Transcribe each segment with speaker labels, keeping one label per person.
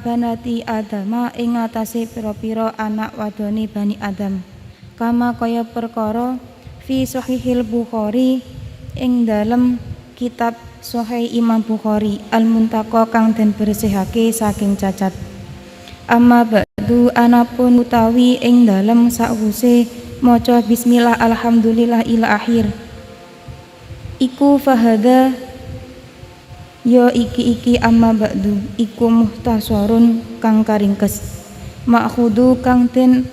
Speaker 1: banati Adama ing atase pira-pira anak wadone Bani Adam. Kama kaya perkara fi Sahihil Bukhari ing dalem kitab Sahih Imam Bukhari Al-Muntaqa kang den bersihake saking cacat. Amma ba'du anapun utawi ing dalem sakwuse maca bismillah alhamdulillah ila akhir iku fahada ya iki amma ba'du iku muhtasarun kang karingkes ma'khudu kang den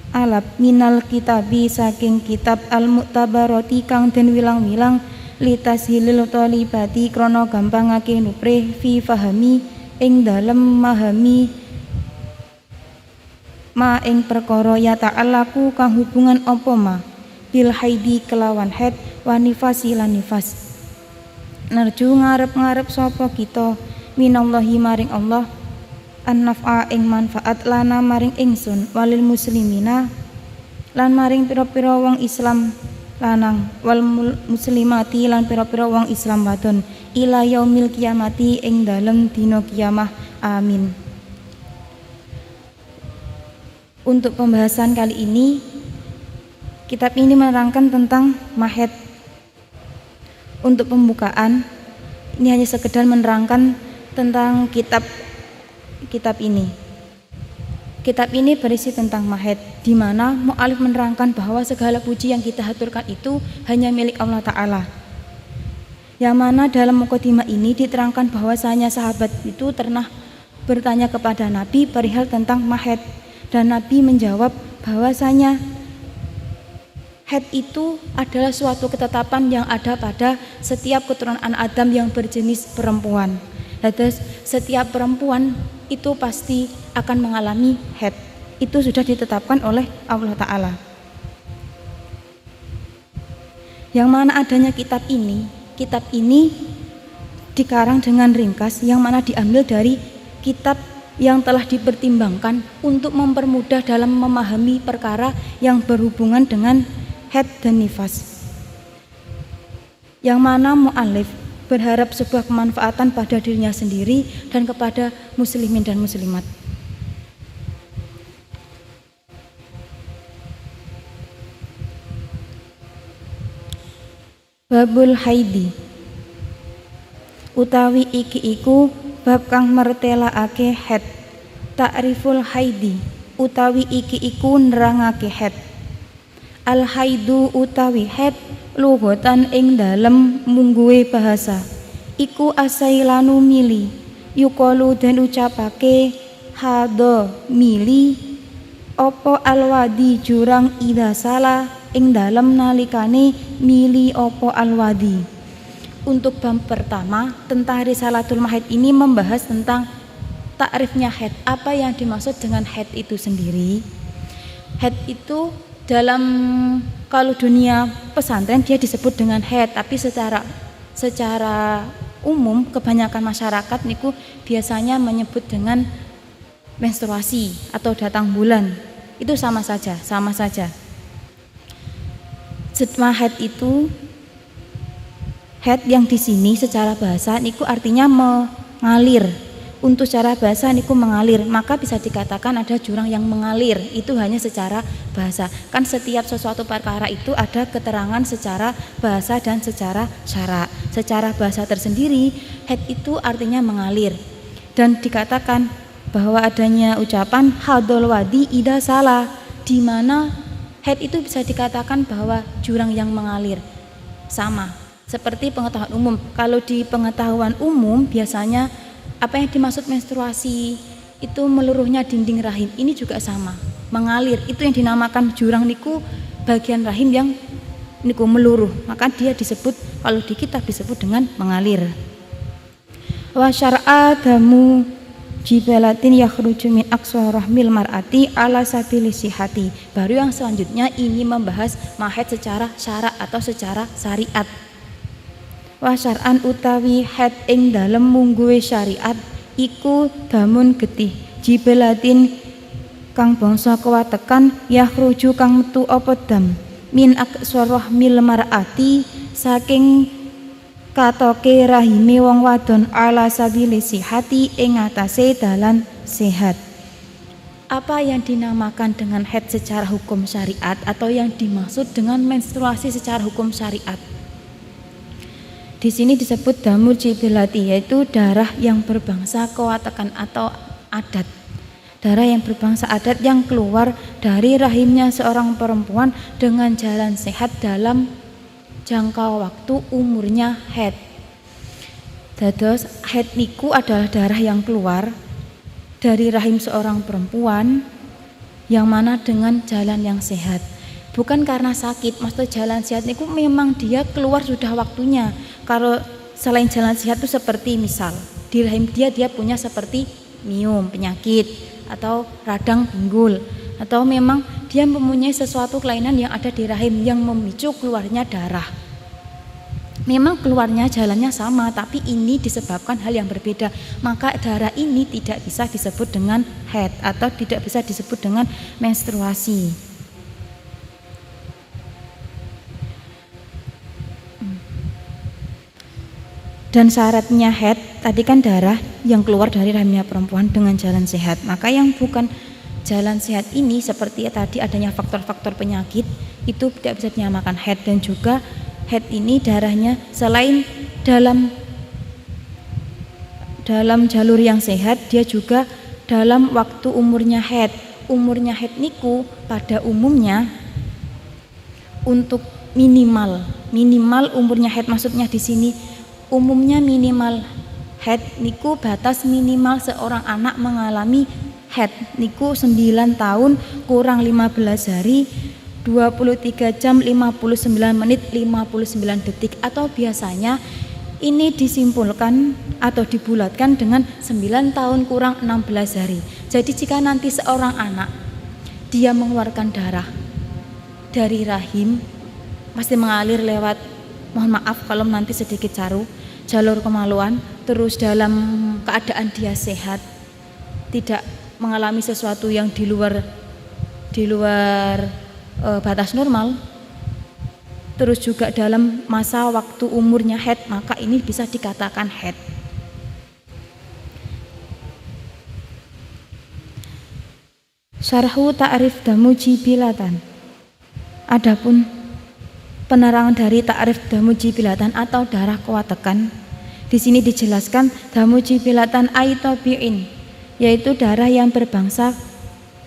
Speaker 1: alap minal kitabi saking kitab al-mu'tabarati kang den wilang-wilang litashilil talibati krana gampangake nuprih fi fahami ing dalem mahami ma ing perkara ya ta'alaku kang hubungan apa ma bil haidi kelawan haid wa nifasi lan nifas. Narju ngarep-ngarep sapa kita minallahi maring Allah an-naf'a ing manfaat lana maring ingsun walil muslimina lan maring pira-pira wong Islam lanang wal muslimati lan pira-pira wong Islam wadon ila yaumil kiamati ing dalem dina kiamah amin. Untuk pembahasan kali ini kitab ini menerangkan tentang mahed. Untuk pembukaan ini hanya sekedar menerangkan tentang kitab ini. Kitab ini berisi tentang mahed, di mana mu'alif menerangkan bahwa segala puji yang kita haturkan itu hanya milik Allah Ta'ala. Yang mana dalam mukadimah ini diterangkan bahwasanya sahabat itu pernah bertanya kepada Nabi perihal tentang mahed, dan Nabi menjawab bahwasanya haid itu adalah suatu ketetapan yang ada pada setiap keturunan anak Adam yang berjenis perempuan. Terus setiap perempuan itu pasti akan mengalami haid. Itu sudah ditetapkan oleh Allah Ta'ala. Yang mana adanya kitab ini dikarang dengan ringkas, yang mana diambil dari kitab yang telah dipertimbangkan untuk mempermudah dalam memahami perkara yang berhubungan dengan haid dan nifas, yang mana mu'alif berharap sebuah kemanfaatan pada dirinya sendiri dan kepada muslimin dan muslimat. Babul haidi utawi iki iku bab kang mertelaake haid. Ta'riful haidi utawi iki iku nerangake haid. Al haidu utawi haid lughatan ing dalem mungguhe bahasa iku asailanu mili yuqalu den ucapake hado mili opo alwadi jurang ida salah ing dalem nalikane mili opo alwadi. Untuk bab pertama tentang Risalatul Maid ini membahas tentang takrifnya haid. Apa yang dimaksud dengan haid itu sendiri? Haid itu dalam kalau dunia pesantren dia disebut dengan haid, tapi secara umum kebanyakan masyarakat niku biasanya menyebut dengan menstruasi atau datang bulan. Itu sama saja. Haid itu haid yang di sini secara bahasa niku artinya mengalir. Untuk secara bahasa niku mengalir, maka bisa dikatakan ada jurang yang mengalir. Itu hanya secara bahasa. Kan setiap sesuatu perkara itu ada keterangan secara bahasa dan secara syara. Secara bahasa tersendiri, haid itu artinya mengalir. Dan dikatakan bahwa adanya ucapan hadol wadi ida salah, di mana haid itu bisa dikatakan bahwa jurang yang mengalir. Sama seperti pengetahuan umum. Kalau di pengetahuan umum biasanya apa yang dimaksud menstruasi itu meluruhnya dinding rahim, ini juga sama, mengalir. Itu yang dinamakan jurang niku bagian rahim yang niku meluruh, maka dia disebut, kalau di kitab disebut dengan mengalir. Wa syar'a damu jibalatin yakhruju min aqsa rahmil mar'ati ala sabili sihati. Baru yang selanjutnya ini membahas mahed secara syara atau secara syariat. Wa syar'an utawi haid ing dalem mungguhe syariat iku damun getih jibalatin kang bangsa kewatekan yakhruju kang metu apa dam min aqsa rahmil mar'ati saking katoke rahime wong wadon ala sabili sihati ing atase dalan sehat. Apa yang dinamakan dengan haid secara hukum syariat atau yang dimaksud dengan menstruasi secara hukum syariat? Di sini disebut damul jibilati, yaitu darah yang berbangsa kewatakan atau adat. Darah yang berbangsa adat yang keluar dari rahimnya seorang perempuan dengan jalan sehat dalam jangka waktu umurnya haid. Dados haid niku adalah darah yang keluar dari rahim seorang perempuan yang mana dengan jalan yang sehat. Bukan karena sakit, maksudnya jalan sehat niku memang dia keluar sudah waktunya. Kalau selain jalan sehat itu seperti misal di rahim dia punya seperti miom, penyakit atau radang pinggul, atau memang dia mempunyai sesuatu kelainan yang ada di rahim yang memicu keluarnya darah. Memang keluarnya jalannya sama, tapi ini disebabkan hal yang berbeda. Maka darah ini tidak bisa disebut dengan haid atau tidak bisa disebut dengan menstruasi. Dan syaratnya haid tadi kan darah yang keluar dari rahimnya perempuan dengan jalan sehat. Maka yang bukan jalan sehat ini seperti tadi adanya faktor-faktor penyakit itu tidak bisa dinamakan haid. Dan juga haid ini darahnya selain dalam jalur yang sehat, dia juga dalam waktu umurnya haid. Umurnya haid niku pada umumnya untuk minimal umurnya haid, maksudnya di sini umumnya minimal haid niku batas minimal seorang anak mengalami haid niku 9 tahun kurang 15 hari 23 jam 59 menit 59 detik, atau biasanya ini disimpulkan atau dibulatkan dengan 9 tahun kurang 16 hari. Jadi jika nanti seorang anak dia mengeluarkan darah dari rahim pasti mengalir lewat, mohon maaf kalau nanti sedikit jalur kemaluan, terus dalam keadaan dia sehat, tidak mengalami sesuatu yang di luar batas normal, terus juga dalam masa waktu umurnya haid, maka ini bisa dikatakan haid. Syarhu ta'rif damu jibilatan. Adapun penerangan dari ta'rif damu jibilatan atau darah kewatekan, di sini dijelaskan damu jibilatan aitobiin, yaitu darah yang berbangsa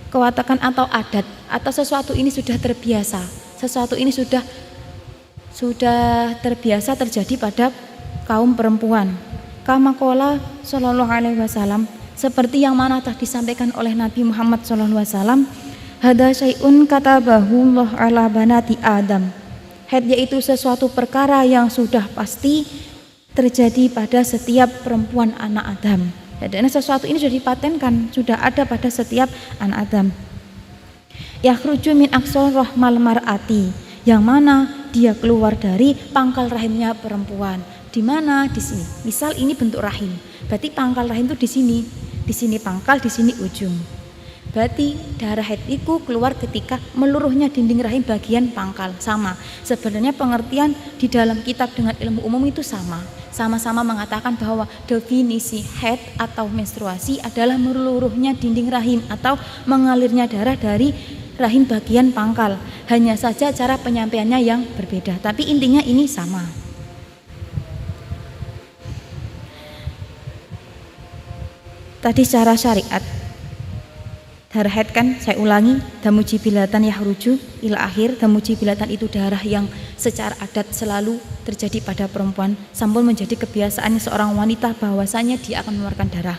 Speaker 1: kewatakan atau adat, atau sesuatu ini sudah terbiasa, sesuatu ini sudah terbiasa terjadi pada kaum perempuan. Kama qala sallallahu alaihi wasallam, seperti yang mana telah disampaikan oleh Nabi Muhammad sallallahu alaihi wasallam, hada syai'un katabahu Allah ala banati Adam. Haid yaitu sesuatu perkara yang sudah pasti terjadi pada setiap perempuan anak Adam. Dan sesuatu ini sudah dipatenkan, sudah ada pada setiap anak Adam. Yakhruju min aqsal rahmal mar'ati, yang mana dia keluar dari pangkal rahimnya perempuan. Di mana? Di sini. Misal ini bentuk rahim, berarti pangkal rahim itu di sini pangkal, di sini ujung. Berarti darah haid itu keluar ketika meluruhnya dinding rahim bagian pangkal. Sama. Sebenarnya pengertian di dalam kitab dengan ilmu umum itu sama-sama mengatakan bahwa definisi haid atau menstruasi adalah meluruhnya dinding rahim atau mengalirnya darah dari rahim bagian pangkal. Hanya saja cara penyampaiannya yang berbeda, tapi intinya ini sama. Tadi secara syariat darah haid kan saya ulangi, damu jibilatan yahruju ila akhir. Damu jibilatan itu darah yang secara adat selalu terjadi pada perempuan, sampun menjadi kebiasaan seorang wanita bahwasanya dia akan mengeluarkan darah.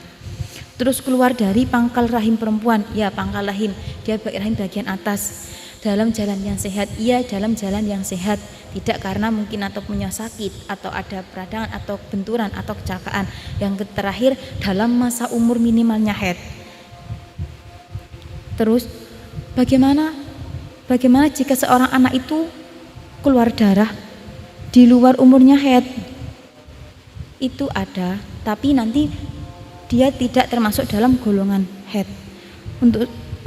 Speaker 1: Terus keluar dari pangkal rahim perempuan, ya pangkal rahim, dia rahim bagian atas. Dalam jalan yang sehat, iya dalam jalan yang sehat, tidak karena mungkin atau punya sakit atau ada peradangan atau benturan atau kecelakaan. Yang terakhir dalam masa umur minimalnya haid. Terus bagaimana jika seorang anak itu keluar darah di luar umurnya haid? Itu ada, tapi nanti dia tidak termasuk dalam golongan haid.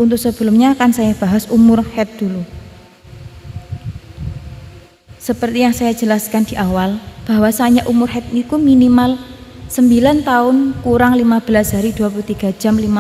Speaker 1: Untuk sebelumnya akan saya bahas umur haid dulu. Seperti yang saya jelaskan di awal, bahwasanya umur haid niku minimal 9 tahun kurang 15 hari 23 jam